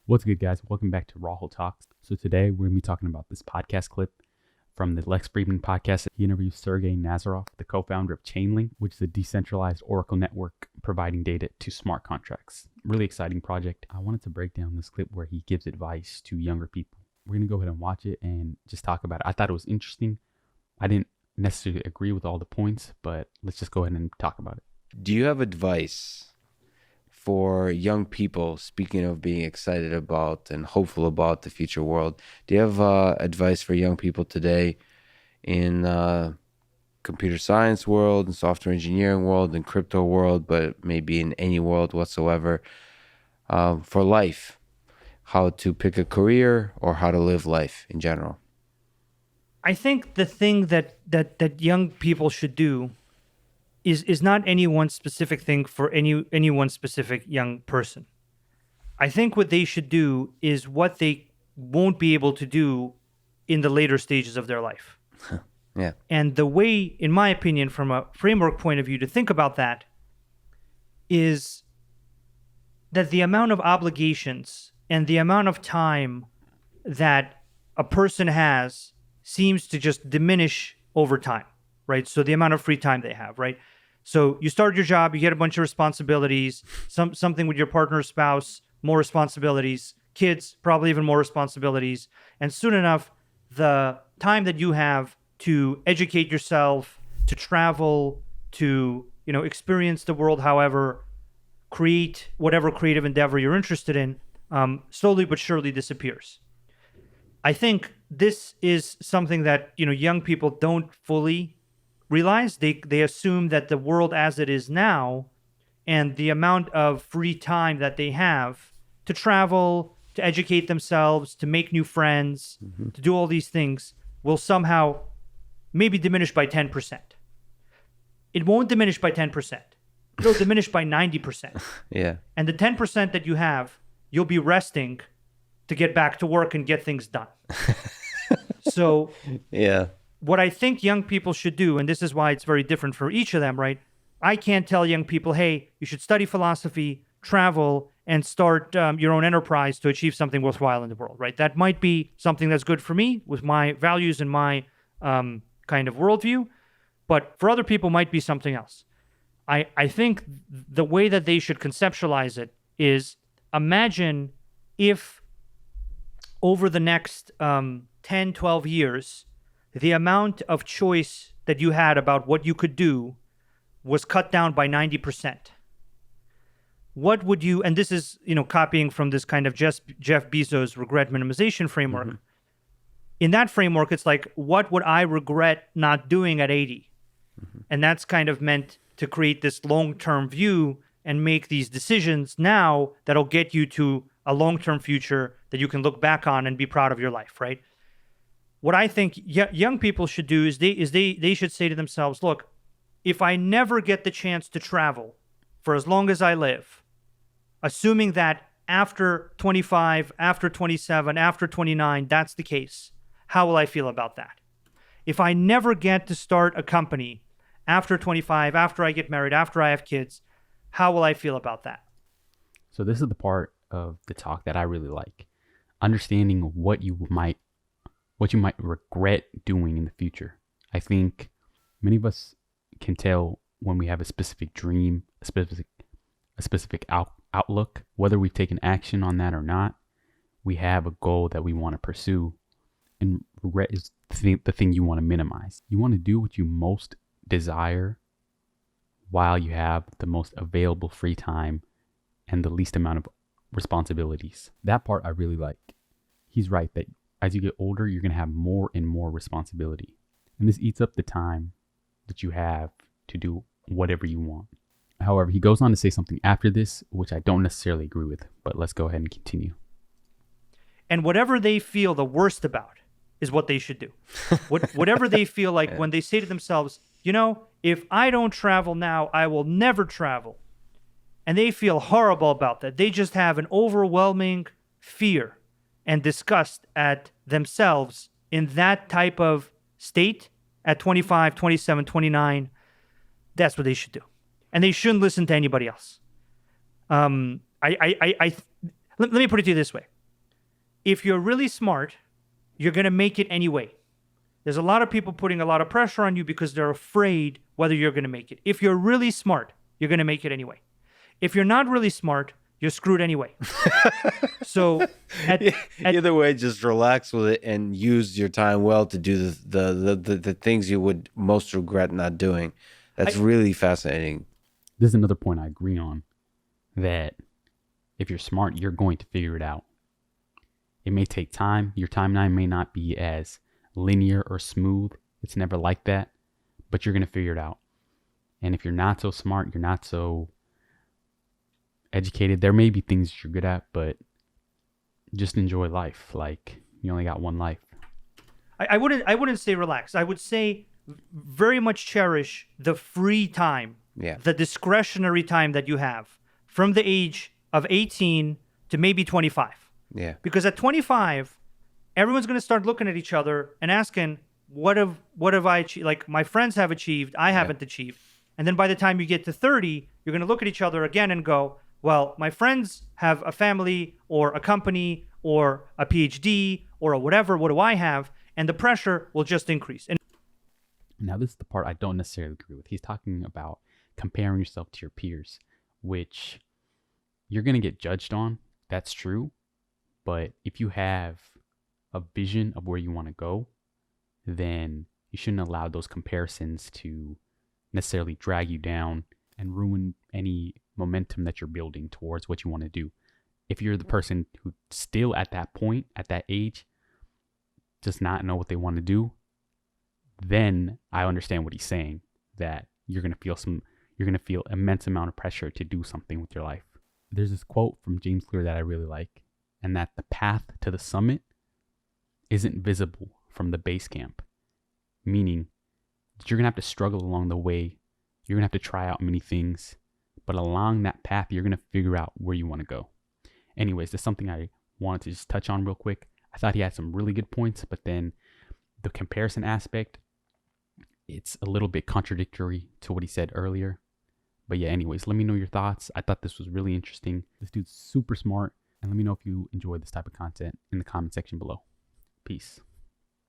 What's good, guys? Welcome back to Rahul Talks. So today we're going to be talking about this podcast clip from the Lex Fridman podcast. He interviews Sergey Nazarov, the co-founder of Chainlink, which is a decentralized Oracle network providing data to smart contracts. Really exciting project. I wanted to break down this clip where he gives advice to younger people. We're going to go ahead and watch it and just talk about it. I thought it was interesting. I didn't necessarily agree with all the points, but let's just go ahead and talk about it. Do you have advice for young people, speaking of being excited about and hopeful about the future world? Do you have advice for young people today in computer science world, and software engineering world, and crypto world, but maybe in any world whatsoever, for life? How to pick a career or how to live life in general? I think the thing that young people should do is not any one specific thing for any one specific young person. I think what they should do is what they won't be able to do in the later stages of their life. Yeah. And the way, in my opinion, from a framework point of view, to think about that is that the amount of obligations and the amount of time that a person has seems to just diminish over time, right? So the amount of free time they have, right? So you start your job, you get a bunch of responsibilities, something with your partner or spouse, more responsibilities, kids, probably even more responsibilities. And soon enough, the time that you have to educate yourself, to travel, to, experience the world, however, create whatever creative endeavor you're interested in, slowly but surely disappears. I think this is something that, young people don't fully realize. They assume that the world as it is now and the amount of free time that they have to travel, to educate themselves, to make new friends, to do all these things will somehow maybe diminish by 10%. It won't diminish by 10%. It'll diminish by 90%. Yeah. And the 10% that you have, you'll be resting to get back to work and get things done. So Yeah. what I think young people should do, and this is why it's very different for each of them, right? I can't tell young people, hey, you should study philosophy, travel, and start your own enterprise to achieve something worthwhile in the world, right? That might be something that's good for me with my values and my kind of worldview, but for other people might be something else. I think the way that they should conceptualize it is imagine if over the next 10, 12 years, the amount of choice that you had about what you could do was cut down by 90%. What would you, and this is, copying from this kind of Jeff Bezos regret minimization framework. Mm-hmm. In that framework, it's like, what would I regret not doing at 80? Mm-hmm. And that's kind of meant to create this long-term view and make these decisions now that'll get you to a long-term future that you can look back on and be proud of your life, right? What I think young people should do is they should say to themselves, look, if I never get the chance to travel for as long as I live, assuming that after 25, after 27, after 29, that's the case, how will I feel about that? If I never get to start a company after 25, after I get married, after I have kids, how will I feel about that? So this is the part of the talk that I really like. Understanding what you might regret doing in the future. I think many of us can tell when we have a specific dream, a specific outlook, whether we've taken action on that or not. We have a goal that we want to pursue, and regret is the thing you want to minimize. You want to do what you most desire while you have the most available free time and the least amount of responsibilities. That part I really like. He's right that as you get older, you're going to have more and more responsibility. And this eats up the time that you have to do whatever you want. However, he goes on to say something after this, which I don't necessarily agree with, but let's go ahead and continue. And whatever they feel the worst about is what they should do. Whatever they feel like when they say to themselves, if I don't travel now, I will never travel. And they feel horrible about that. They just have an overwhelming fear and disgust at themselves in that type of state at 25, 27, 29. That's what they should do. And they shouldn't listen to anybody else. let me put it to you this way. If you're really smart, you're going to make it anyway. There's a lot of people putting a lot of pressure on you because they're afraid whether you're going to make it. If you're really smart, you're going to make it anyway. If you're not really smart, you're screwed anyway. So either way, just relax with it and use your time well to do the things you would most regret not doing. That's really fascinating. This is another point I agree on, that if you're smart, you're going to figure it out. It may take time. Your timeline may not be as linear or smooth. It's never like that, but you're going to figure it out. And if you're not so smart, you're not so educated, there may be things you're good at, but just enjoy life. Like, you only got one life. I wouldn't say relax. I would say very much cherish the free time, the discretionary time that you have from the age of 18 to maybe 25. Yeah. Because at 25, everyone's going to start looking at each other and asking, what have I achieved? Like, my friends have achieved, I haven't achieved. And then by the time you get to 30, you're going to look at each other again and go, well, my friends have a family or a company or a PhD or a whatever. What do I have? And the pressure will just increase. And now, this is the part I don't necessarily agree with. He's talking about comparing yourself to your peers, which you're going to get judged on. That's true. But if you have a vision of where you want to go, then you shouldn't allow those comparisons to necessarily drag you down and ruin any momentum that you're building towards what you want to do. If you're the person who still at that point, at that age, does not know what they want to do, then I understand what he's saying, that you're going to feel immense amount of pressure to do something with your life. There's this quote from James Clear that I really like, and that the path to the summit isn't visible from the base camp, meaning that you're going to have to struggle along the way. You're going to have to try out many things, but along that path, you're going to figure out where you want to go. Anyways, that's something I wanted to just touch on real quick. I thought he had some really good points, but then the comparison aspect, it's a little bit contradictory to what he said earlier. But yeah, anyways, let me know your thoughts. I thought this was really interesting. This dude's super smart. And let me know if you enjoy this type of content in the comment section below. Peace.